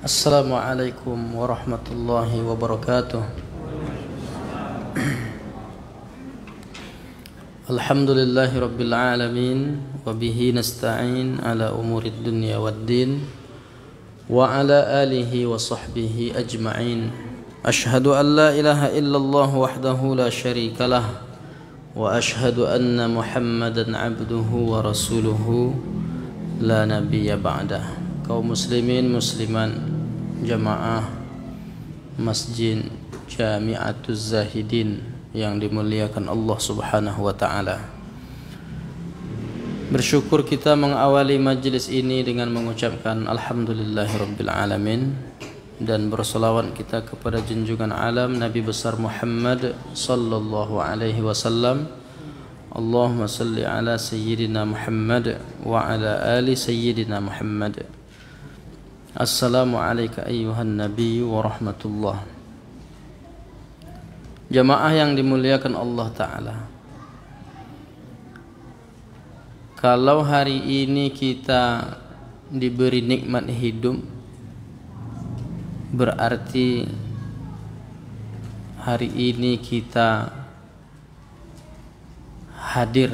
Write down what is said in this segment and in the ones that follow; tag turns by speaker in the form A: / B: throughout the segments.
A: Assalamualaikum warahmatullahi wabarakatuh. Alhamdulillahi rabbil alamin wa bihi nasta'in ala umurid dunya waddin wa ala alihi wa sahbihi ajma'in. Ashhadu an la ilaha illallah wahdahu la syarika lah wa ashhadu anna Muhammadan abduhu wa rasuluhu la nabiyya ba'dah. Kaum muslimin musliman jamaah Masjid Jami'atuz Zahidin yang dimuliakan Allah Subhanahu wa taala. Bersyukur kita mengawali majlis ini dengan mengucapkan alhamdulillahirabbil alamin dan berselawat kita kepada junjungan alam Nabi besar Muhammad sallallahu alaihi wasallam. Allahumma salli ala sayyidina Muhammad wa ala ali sayyidina Muhammad. Assalamualaikum ayyuhan nabiyyu wa rahmatullah. Jamaah yang dimuliakan Allah Ta'ala, kalau hari ini kita diberi nikmat hidup, berarti hari ini kita hadir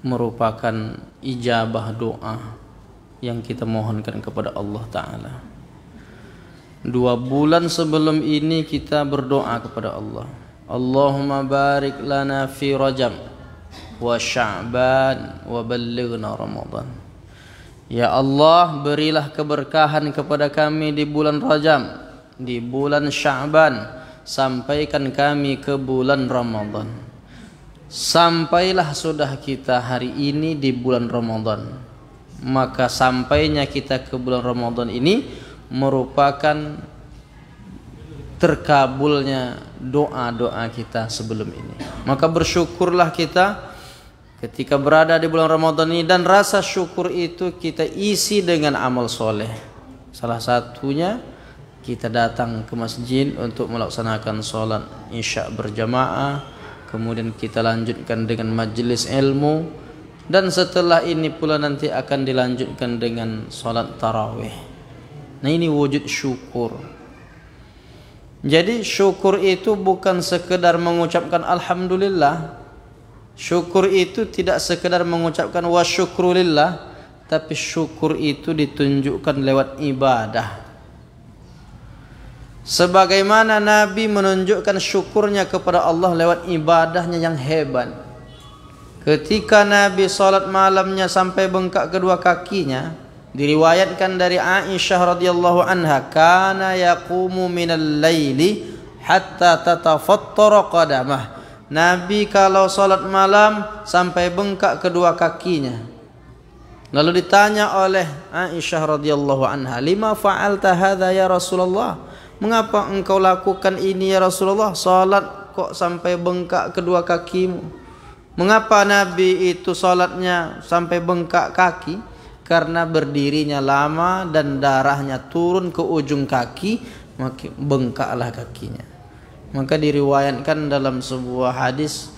A: merupakan ijabah doa yang kita mohonkan kepada Allah Ta'ala. 2 bulan sebelum ini kita berdoa kepada Allah, Allahumma barik lana fi Rajab wa Sya'ban wa ballighna Ramadan. Ya Allah, berilah keberkahan kepada kami di bulan Rajab, di bulan Sya'ban, sampaikan kami ke bulan Ramadan. Sampailah sudah kita hari ini di bulan Ramadan. Maka sampainya kita ke bulan Ramadan ini merupakan terkabulnya doa-doa kita sebelum ini. Maka bersyukurlah kita ketika berada di bulan Ramadan ini, dan rasa syukur itu kita isi dengan amal soleh. Salah satunya kita datang ke masjid untuk melaksanakan sholat isya berjamaah, kemudian kita lanjutkan dengan majelis ilmu, dan setelah ini pula nanti akan dilanjutkan dengan sholat tarawih. Nah, ini wujud syukur. Jadi syukur itu bukan sekedar mengucapkan alhamdulillah. Syukur itu tidak sekedar mengucapkan wa syukrulillah, tapi syukur itu ditunjukkan lewat ibadah. Sebagaimana Nabi menunjukkan syukurnya kepada Allah lewat ibadahnya yang hebat. Ketika Nabi salat malamnya sampai bengkak kedua kakinya, diriwayatkan dari Aisyah radhiyallahu anha, kana yaqumu minal laili hatta tatafattara qadamah. Nabi kalau salat malam sampai bengkak kedua kakinya. Lalu ditanya oleh Aisyah radhiyallahu anha, lima fa'alta hadza ya Rasulullah? Mengapa engkau lakukan ini ya Rasulullah? Salat kok sampai bengkak kedua kakimu? Mengapa Nabi itu salatnya sampai bengkak kaki? Karena berdirinya lama dan darahnya turun ke ujung kaki, maka bengkaklah kakinya. Maka diriwayatkan dalam sebuah hadis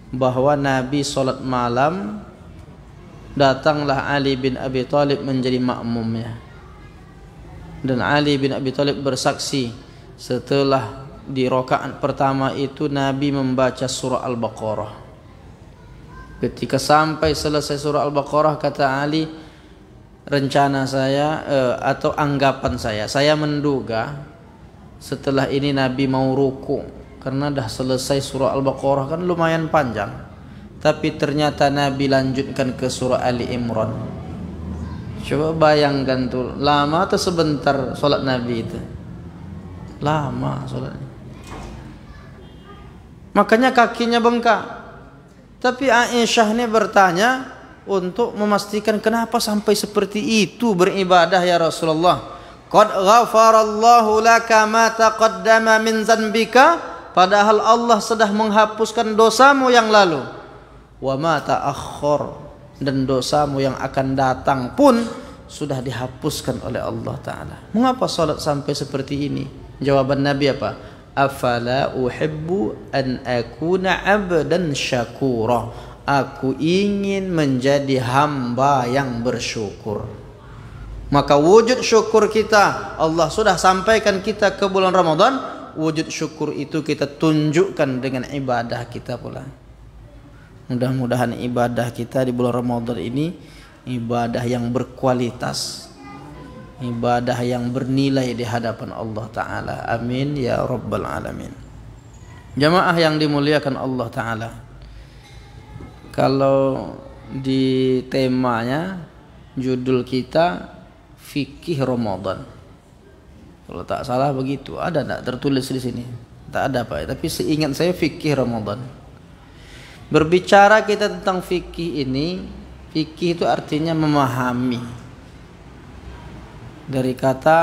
A: bahwa Nabi salat malam, datanglah Ali bin Abi Thalib menjadi makmumnya. Dan Ali bin Abi Thalib bersaksi, setelah di rakaat pertama itu Nabi membaca surah Al-Baqarah. Ketika sampai selesai surah Al-Baqarah, kata Ali, rencana saya atau anggapan saya menduga setelah ini Nabi mau ruku, karena dah selesai surah Al-Baqarah kan lumayan panjang. Tapi ternyata Nabi lanjutkan ke surah Ali Imran. Coba bayangkan tuh, lama atau sebentar solat Nabi itu? Lama solatnya. Makanya kakinya bengkak. Tapi Aisyah ini bertanya untuk memastikan kenapa sampai seperti itu beribadah ya Rasulullah. Qad ghafarallahu laka ma taqaddama min zanbika, padahal Allah sudah menghapuskan dosamu yang lalu. Wa ma ta'akhkhar, dan dosamu yang akan datang pun sudah dihapuskan oleh Allah Ta'ala. Mengapa salat sampai seperti ini? Jawaban Nabi apa? Afala uhibbu an akuna abdan syakura. Aku ingin menjadi hamba yang bersyukur. Maka wujud syukur kita, Allah sudah sampaikan kita ke bulan Ramadan, wujud syukur itu kita tunjukkan dengan ibadah kita pula. Mudah-mudahan ibadah kita di bulan Ramadan ini ibadah yang berkualitas, ibadah yang bernilai di hadapan Allah Ta'ala. Amin ya Rabbal Alamin. Jamaah yang dimuliakan Allah Ta'ala, kalau di temanya judul kita fikih Ramadan, kalau tak salah begitu, ada tak tertulis di sini? Tak ada Pak, tapi seingat saya fikih Ramadan. Berbicara kita tentang fikih ini, fikih itu artinya memahami. Dari kata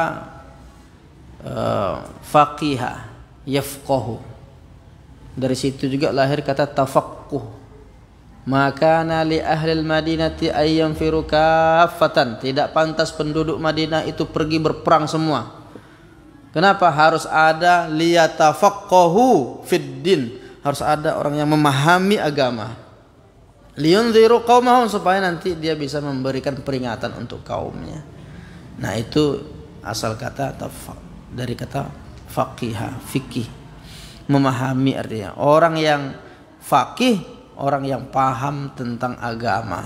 A: faqiha, yafqahu. Dari situ juga lahir kata tafaqquh. Maka li ahli Madinati ayyam firu kaffatan. Tidak pantas penduduk Madinah itu pergi berperang semua. Kenapa harus ada liyatafaqahu fid din? Harus ada orang yang memahami agama. Liyunziru qaumahum, supaya nanti dia bisa memberikan peringatan untuk kaumnya. Nah, itu asal kata dari kata faqiha, fikih. Memahami artinya orang yang faqih, orang yang paham tentang agama.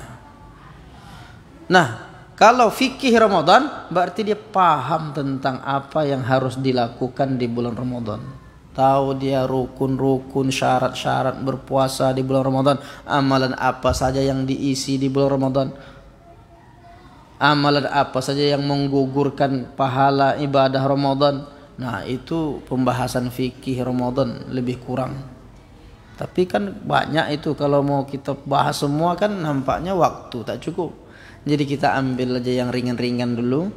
A: Nah, kalau fikih Ramadan berarti dia paham tentang apa yang harus dilakukan di bulan Ramadan. Tahu dia rukun-rukun, syarat-syarat berpuasa di bulan Ramadan, amalan apa saja yang diisi di bulan Ramadan, amalan apa saja yang menggugurkan pahala ibadah Ramadan. Nah, itu pembahasan fikih Ramadan lebih kurang. Tapi kan banyak itu, kalau mau kita bahas semua kan nampaknya waktu tak cukup. Jadi kita ambil aja yang ringan-ringan dulu.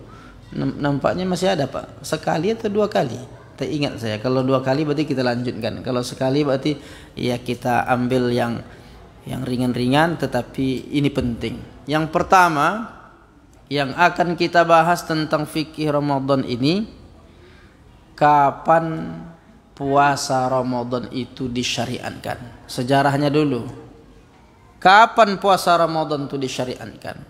A: Nampaknya masih ada Pak, sekali atau 2 kali. Tak ingat saya, kalau 2 kali berarti kita lanjutkan. Kalau sekali berarti ya kita ambil yang ringan-ringan, tetapi ini penting. Yang pertama yang akan kita bahas tentang fikih Ramadan ini, kapan puasa Ramadan itu disyariatkan. Sejarahnya dulu. Kapan puasa Ramadan itu disyariatkan?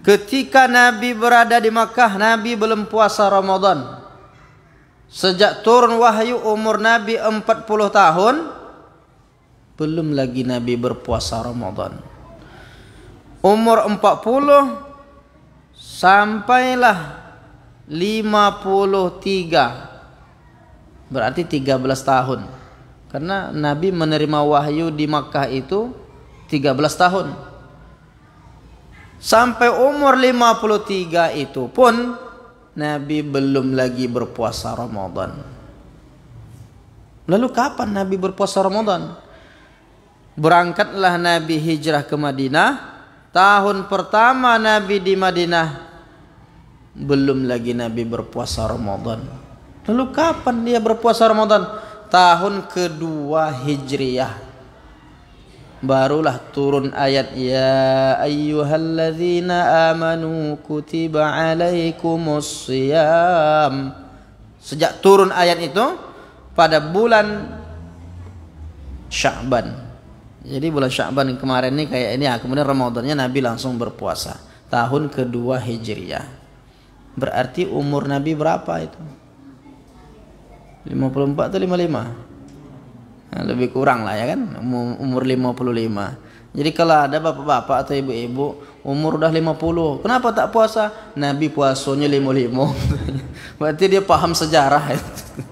A: Ketika Nabi berada di Makkah, Nabi belum puasa Ramadan. Sejak turun wahyu umur Nabi 40 tahun, belum lagi Nabi berpuasa Ramadan. Umur 40 sampailah 53, berarti 13 tahun. Karena Nabi menerima wahyu di Makkah itu 13 tahun. Sampai umur 53 itu pun Nabi belum lagi berpuasa Ramadan. Lalu kapan Nabi berpuasa Ramadan? Berangkatlah Nabi hijrah ke Madinah. Tahun pertama Nabi di Madinah, belum lagi Nabi berpuasa Ramadan. Lalu kapan dia berpuasa Ramadan? Tahun kedua Hijriyah. Barulah turun ayat ya ayyuhalladzina amanu kutiba alaikumus shiyam. Sejak turun ayat itu pada bulan Sya'ban. Jadi bulan Sya'ban kemarin ini kayak ini ya, kemudian Ramadannya Nabi langsung berpuasa. Tahun kedua Hijriyah. Berarti umur Nabi berapa itu? 54 atau 55? Nah, lebih kurang lah ya kan, umur 55. Jadi kalau ada bapak-bapak atau ibu-ibu umur udah 50, kenapa tak puasa? Nabi puasanya 55. Berarti dia paham sejarah itu.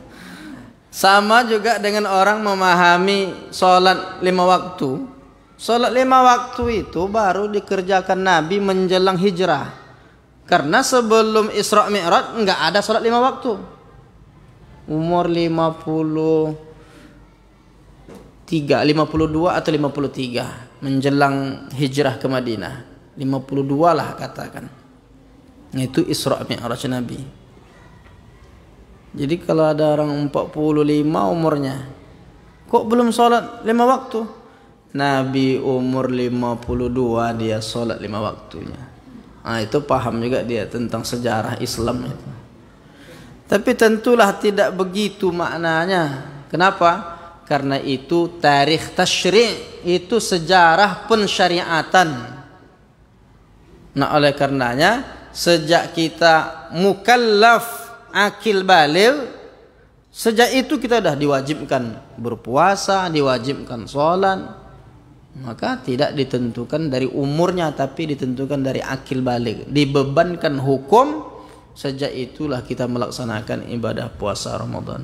A: Sama juga dengan orang memahami sholat 5 waktu. Sholat 5 waktu itu baru dikerjakan Nabi menjelang hijrah. Karena sebelum Isra Mi'raj enggak ada sholat 5 waktu. Umur 52 atau 53 menjelang hijrah ke Madinah, 52 lah katakan. Itu Isra Mi'raj Nabi. Jadi kalau ada orang 45 umurnya, kok belum sholat 5 waktu? Nabi umur 52 dia sholat 5 waktunya. Nah, itu paham juga dia tentang sejarah Islam itu. Tapi tentulah tidak begitu maknanya. Kenapa? Karena itu tarikh tasyri', itu sejarah pensyariatan. Nah, oleh karenanya sejak kita mukallaf akil baligh, sejak itu kita sudah diwajibkan berpuasa, diwajibkan sholat. Maka tidak ditentukan dari umurnya, tapi ditentukan dari akil baligh. Dibebankan hukum, sejak itulah kita melaksanakan ibadah puasa Ramadan.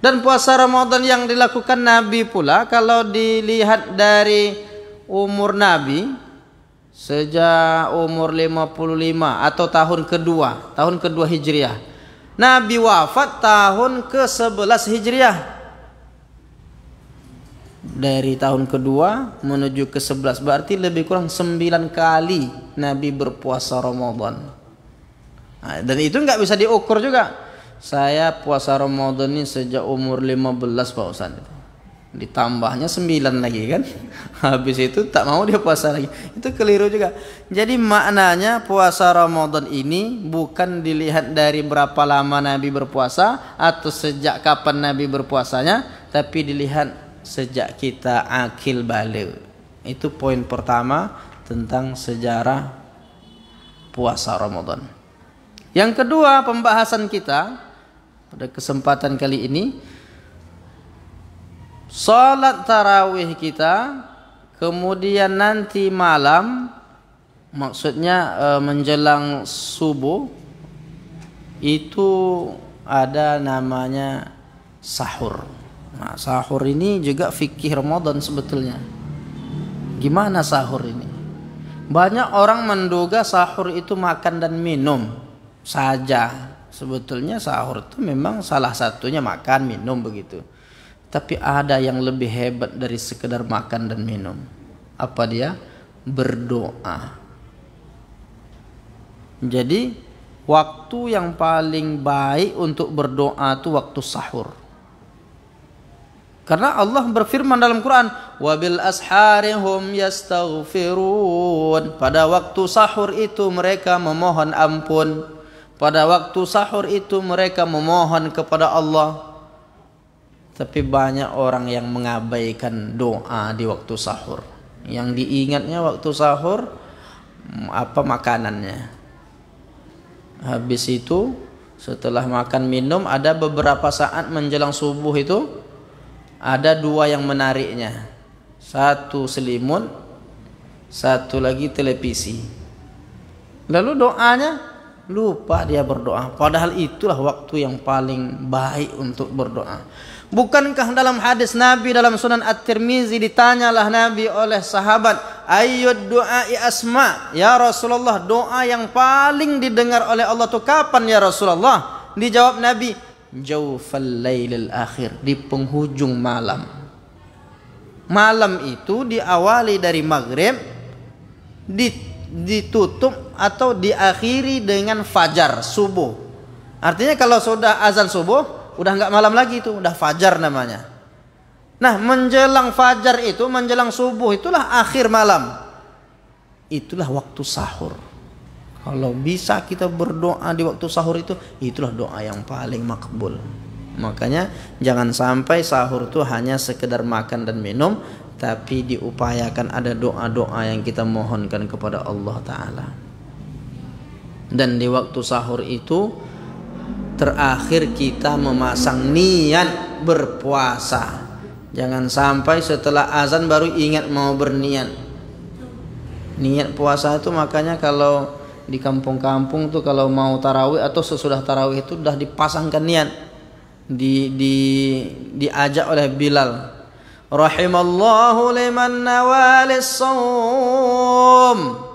A: Dan puasa Ramadan yang dilakukan Nabi pula, kalau dilihat dari umur Nabi, sejak umur 55 atau tahun kedua Hijriah. Nabi wafat tahun ke-11 Hijriah. Dari tahun kedua menuju ke-11, berarti lebih kurang 9 kali Nabi berpuasa Ramadan. Nah, dan itu nggak bisa diukur juga. Saya puasa Ramadan ini sejak umur 15 Pak Ustaz. Ditambahnya 9 lagi kan. Habis itu tak mau dia puasa lagi. Itu keliru juga. Jadi maknanya puasa Ramadan ini bukan dilihat dari berapa lama Nabi berpuasa atau sejak kapan Nabi berpuasanya, tapi dilihat sejak kita akil baligh. Itu poin pertama tentang sejarah puasa Ramadan. Yang kedua, pembahasan kita pada kesempatan kali ini, salat tarawih kita, kemudian nanti malam, maksudnya menjelang subuh, itu ada namanya sahur. Nah, sahur ini juga fikih Ramadan sebetulnya. Gimana sahur ini? Banyak orang menduga sahur itu makan dan minum saja. Sebetulnya sahur itu memang salah satunya makan, minum begitu. Tapi ada yang lebih hebat dari sekedar makan dan minum. Apa dia? Berdoa. Jadi waktu yang paling baik untuk berdoa itu waktu sahur. Karena Allah berfirman dalam Quran, wabil asharihum yastaghfirun. Pada waktu sahur itu mereka memohon ampun. Pada waktu sahur itu mereka memohon kepada Allah. Tapi banyak orang yang mengabaikan doa di waktu sahur. Yang diingatnya waktu sahur apa makanannya. Habis itu setelah makan minum, ada beberapa saat menjelang subuh itu ada dua yang menariknya. Satu selimut, satu lagi televisi. Lalu doanya lupa dia berdoa. Padahal itulah waktu yang paling baik untuk berdoa. Bukankah dalam hadis Nabi dalam Sunan At-Tirmizi, ditanyalah Nabi oleh sahabat, ayyud du'ai asma, ya Rasulullah, doa yang paling didengar oleh Allah itu kapan ya Rasulullah? Dijawab Nabi, jaufal lailil akhir, di penghujung malam. Malam itu diawali dari maghrib, ditutup atau diakhiri dengan fajar, subuh. Artinya kalau sudah azan subuh, udah nggak malam lagi, itu udah fajar namanya. Nah, menjelang fajar itu, menjelang subuh itulah akhir malam. Itulah waktu sahur. Kalau bisa kita berdoa di waktu sahur itu, itulah doa yang paling makbul. Makanya jangan sampai sahur itu hanya sekedar makan dan minum, tapi diupayakan ada doa-doa yang kita mohonkan kepada Allah Ta'ala. Dan di waktu sahur itu terakhir kita memasang niat berpuasa. Jangan sampai setelah azan baru ingat mau berniat. Niat puasa itu makanya kalau di kampung-kampung tuh kalau mau tarawih atau sesudah tarawih itu sudah dipasangkan niat. Diajak oleh Bilal. Rahimallahu liman nawalis shaum.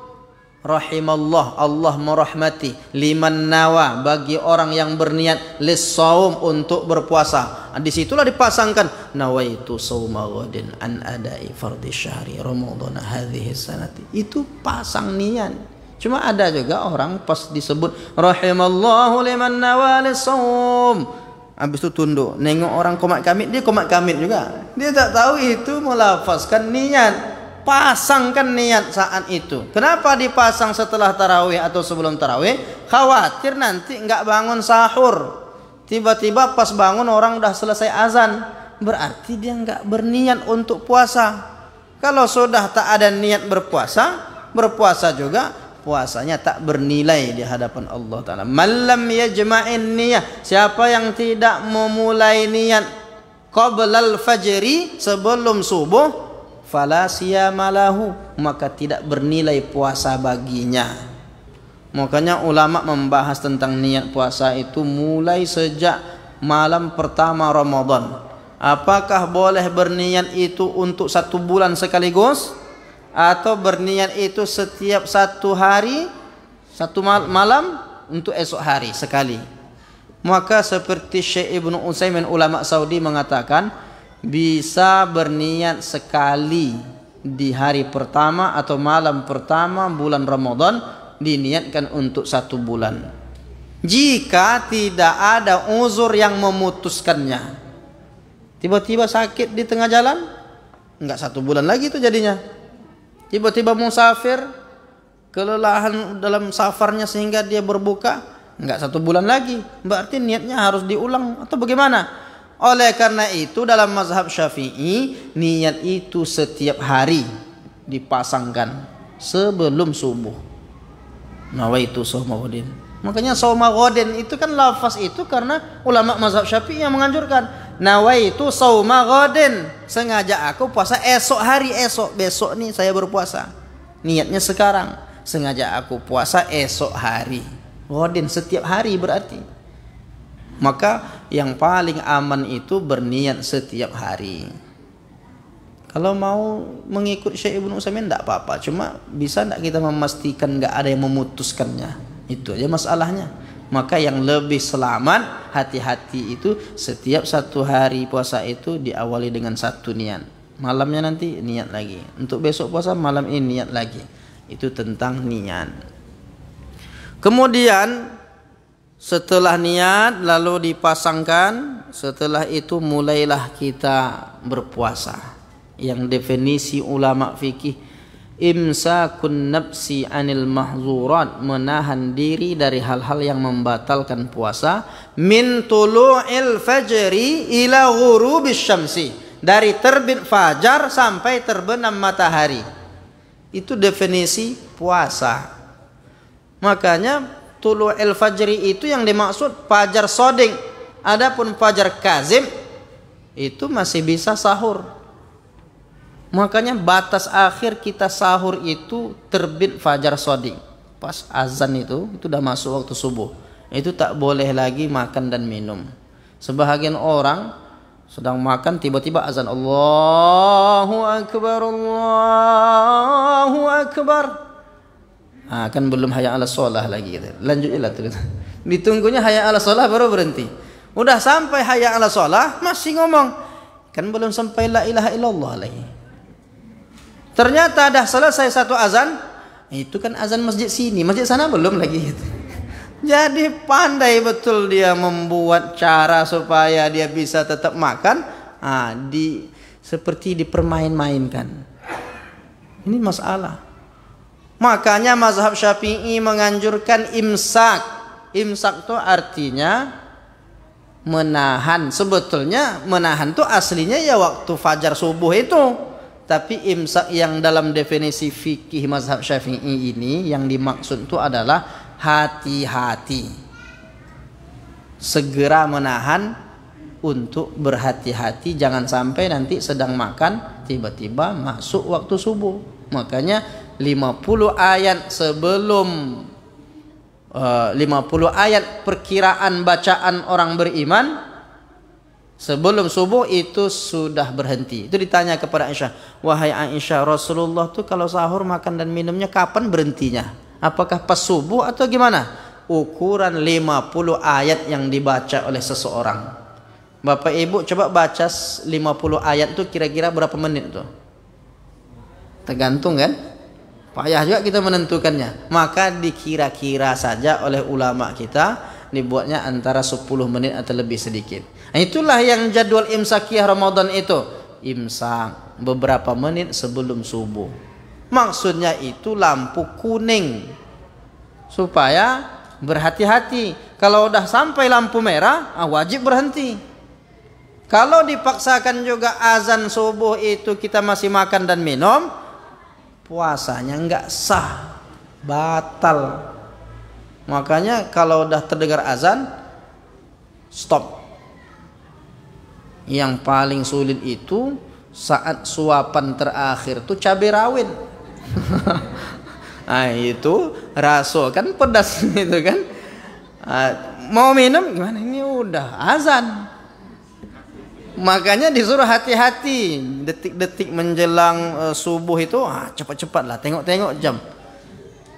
A: Rahimallah, Allah merahmati, liman nawa, bagi orang yang berniat, lis-shaum, untuk berpuasa. Disitulah dipasangkan nawaitu shauma ghadin an adai fardhi syahri ramadhana hadhihi sanati. Itu pasang niat. Cuma ada juga orang pas disebut rahimallahu liman nawa lis-shaum, habis itu tunduk, nengok orang komat kamit, dia komat kamit juga. Dia tak tahu itu melafazkan niat. Pasangkan niat saat itu. Kenapa dipasang setelah tarawih atau sebelum tarawih? Khawatir nanti enggak bangun sahur. Tiba-tiba pas bangun orang udah selesai azan. Berarti dia enggak berniat untuk puasa. Kalau sudah tak ada niat berpuasa, berpuasa juga puasanya tak bernilai di hadapan Allah Ta'ala. Malam yajma'in niyah, siapa yang tidak memulai niat qablal fajri, sebelum subuh, fala siyama lahu, maka tidak bernilai puasa baginya. Makanya ulama membahas tentang niat puasa itu mulai sejak malam pertama Ramadan. Apakah boleh berniat itu untuk 1 bulan sekaligus, atau berniat itu setiap 1 hari, 1 malam, untuk esok hari sekali? Maka seperti Syekh Ibnu Utsaimin, ulama Saudi, mengatakan bisa berniat sekali di hari pertama atau malam pertama bulan Ramadan, diniatkan untuk 1 bulan. Jika tidak ada uzur yang memutuskannya, tiba-tiba sakit di tengah jalan, enggak 1 bulan lagi itu jadinya. Tiba-tiba musafir, kelelahan dalam safarnya sehingga dia berbuka, enggak 1 bulan lagi, berarti niatnya harus diulang atau bagaimana? Oleh karena itu dalam mazhab Syafi'i, niat itu setiap hari dipasangkan sebelum subuh. Nawaitu shauma ghadin. Makanya shauma ghadin itu kan lafaz itu karena ulama mazhab Syafi'i yang menganjurkan. Nawaitu shauma ghadin, sengaja aku puasa esok hari, esok, besok nih saya berpuasa. Niatnya sekarang, sengaja aku puasa esok hari. Ghadin setiap hari berarti. Maka yang paling aman itu berniat setiap hari. Kalau mau mengikut Syekh Ibnu Utsaimin tidak apa-apa, cuma bisa tidak kita memastikan nggak ada yang memutuskannya, itu aja masalahnya. Maka yang lebih selamat, hati-hati itu setiap 1 hari puasa itu diawali dengan 1 niat, malamnya nanti niat lagi, untuk besok puasa malam ini niat lagi. Itu tentang niat. Kemudian setelah niat lalu dipasangkan, setelah itu mulailah kita berpuasa. Yang definisi ulama fikih, imsakun nafsi anil mahzurat, menahan diri dari hal-hal yang membatalkan puasa, min tulu'il fajri ila ghurubis syamsi, dari terbit fajar sampai terbenam matahari. Itu definisi puasa. Makanya tulu'il fajri itu yang dimaksud fajar shadiq. Adapun fajar kazib itu masih bisa sahur. Makanya batas akhir kita sahur itu terbit fajar shadiq. Pas azan itu udah masuk waktu subuh. Itu tak boleh lagi makan dan minum. Sebahagian orang sedang makan, tiba-tiba azan, Allahu Akbar, Allahu Akbar. Ah, kan belum hayya 'alas shalah lagi gitu. Lanjutilah tuh. Ditunggunya hayya 'alas shalah baru berhenti. Udah sampai hayya 'alas shalah masih ngomong. Kan belum sampai la ilaha illallah lagi. Ternyata dah selesai 1 azan, itu kan azan masjid sini, masjid sana belum lagi. Jadi pandai betul dia membuat cara supaya dia bisa tetap makan, seperti dipermain-mainkan. Ini masalah. Makanya mazhab Syafi'i menganjurkan imsak. Imsak itu artinya menahan. Sebetulnya menahan itu aslinya ya waktu fajar subuh itu. Tapi imsak yang dalam definisi fikih mazhab Syafi'i ini yang dimaksud itu adalah hati-hati. Segera menahan untuk berhati-hati, jangan sampai nanti sedang makan tiba-tiba masuk waktu subuh. Makanya 50 ayat sebelum 50 ayat perkiraan bacaan orang beriman sebelum subuh itu sudah berhenti. Itu ditanya kepada Aisyah, wahai Aisyah, Rasulullah tuh kalau sahur makan dan minumnya kapan berhentinya? Apakah pas subuh atau gimana? Ukuran 50 ayat yang dibaca oleh seseorang. Bapak Ibu coba baca 50 ayat itu kira-kira berapa menit tuh? Tergantung kan? Payah juga kita menentukannya. Maka dikira-kira saja oleh ulama kita, dibuatnya antara 10 menit atau lebih sedikit. Nah, itulah yang jadwal imsakiyah Ramadan itu. Imsak beberapa menit sebelum subuh. Maksudnya itu lampu kuning. Supaya berhati-hati. Kalau udah sampai lampu merah, wajib berhenti. Kalau dipaksakan juga azan subuh itu kita masih makan dan minum, puasanya enggak sah. batal. Makanya kalau udah terdengar azan, stop. Yang paling sulit itu saat suapan terakhir tuh cabai rawit. Nah itu raso kan pedas gitu kan. Mau minum gimana, ini udah azan. Makanya disuruh hati-hati detik-detik menjelang subuh itu, cepat-cepat lah, tengok-tengok jam.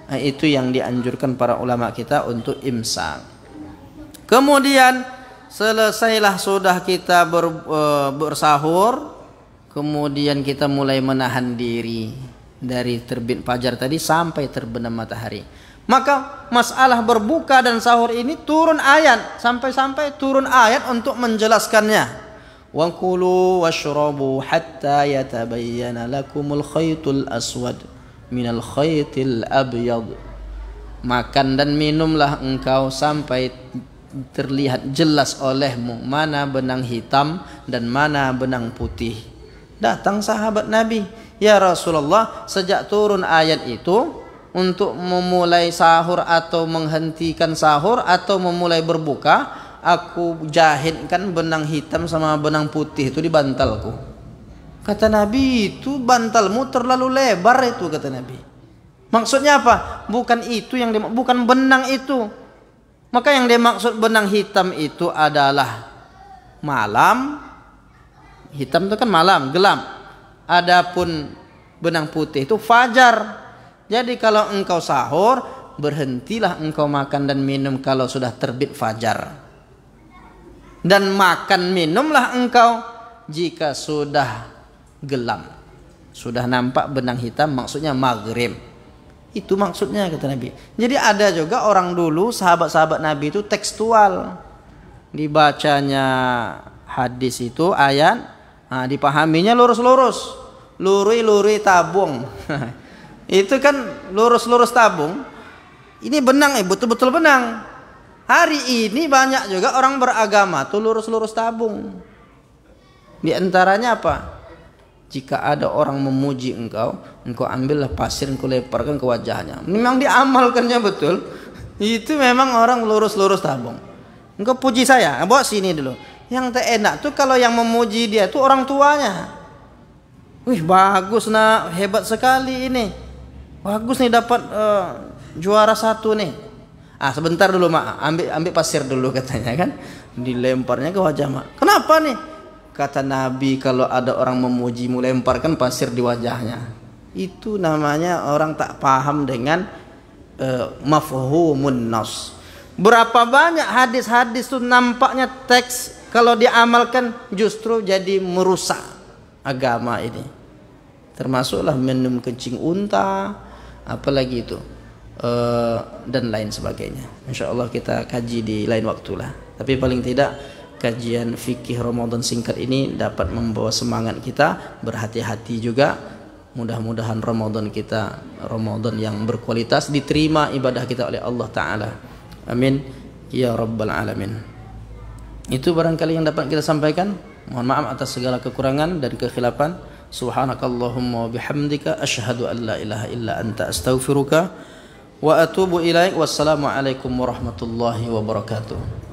A: Itu yang dianjurkan para ulama kita untuk imsak. Kemudian selesailah sudah kita bersahur, kemudian kita mulai menahan diri dari terbit fajar tadi sampai terbenam matahari. Maka masalah berbuka dan sahur ini turun ayat, sampai-sampai turun ayat untuk menjelaskannya. Wa kulu washrabu hatta yatabayyana lakumul khaytul aswad minal khaytil abyad. Makan dan minumlah engkau sampai terlihat jelas olehmu mana benang hitam dan mana benang putih. Datang sahabat Nabi, ya Rasulullah, sejak turun ayat itu untuk memulai sahur atau menghentikan sahur atau memulai berbuka, aku jahitkan benang hitam sama benang putih itu di bantalku. Kata Nabi, itu bantalmu terlalu lebar itu, kata Nabi. Maksudnya apa? Bukan itu yang bukan benang itu. Maka yang dimaksud benang hitam itu adalah malam. Hitam itu kan malam, gelap. Adapun benang putih itu fajar. Jadi kalau engkau sahur, berhentilah engkau makan dan minum kalau sudah terbit fajar. Dan makan minumlah engkau jika sudah gelap, sudah nampak benang hitam, maksudnya maghrib. Itu maksudnya, kata Nabi. Jadi ada juga orang dulu, sahabat-sahabat Nabi itu tekstual, dibacanya hadis itu ayat, dipahaminya lurus-lurus, luri-luri tabung. Itu kan lurus-lurus tabung. Ini benang, betul-betul benang. Hari ini banyak juga orang beragama tuh lurus-lurus tabung. Di antaranya apa? Jika ada orang memuji engkau, engkau ambillah pasir, engkau lemparkan ke wajahnya. Memang diamalkannya betul. Itu memang orang lurus-lurus tabung. Engkau puji saya, bawa sini dulu. Yang tak enak tuh kalau yang memuji dia tuh orang tuanya. Wih, bagus nak, hebat sekali ini. Bagus nih dapat juara 1 nih. Sebentar dulu mak, ambil pasir dulu, katanya kan. Dilemparnya ke wajah mak. Kenapa nih? Kata Nabi, kalau ada orang memujimu, lemparkan pasir di wajahnya. Itu namanya orang tak paham dengan mafhumun nas. Berapa banyak hadis-hadis itu nampaknya teks, kalau diamalkan justru jadi merusak agama ini. Termasuklah minum kencing unta, apalagi itu, dan lain sebagainya. InsyaAllah kita kaji di lain waktulah. Tapi paling tidak kajian fikih Ramadan singkat ini dapat membawa semangat kita, berhati-hati juga. Mudah-mudahan Ramadan kita Ramadan yang berkualitas, diterima ibadah kita oleh Allah Ta'ala. Amin ya Rabbal Alamin. Itu barangkali yang dapat kita sampaikan. Mohon maaf atas segala kekurangan dan kekhilafan. Subhanakallahumma wa bihamdika asyhadu an la ilaha illa anta astaghfiruka wa atubu ilaik. Wassalamualaikum warahmatullahi wabarakatuh.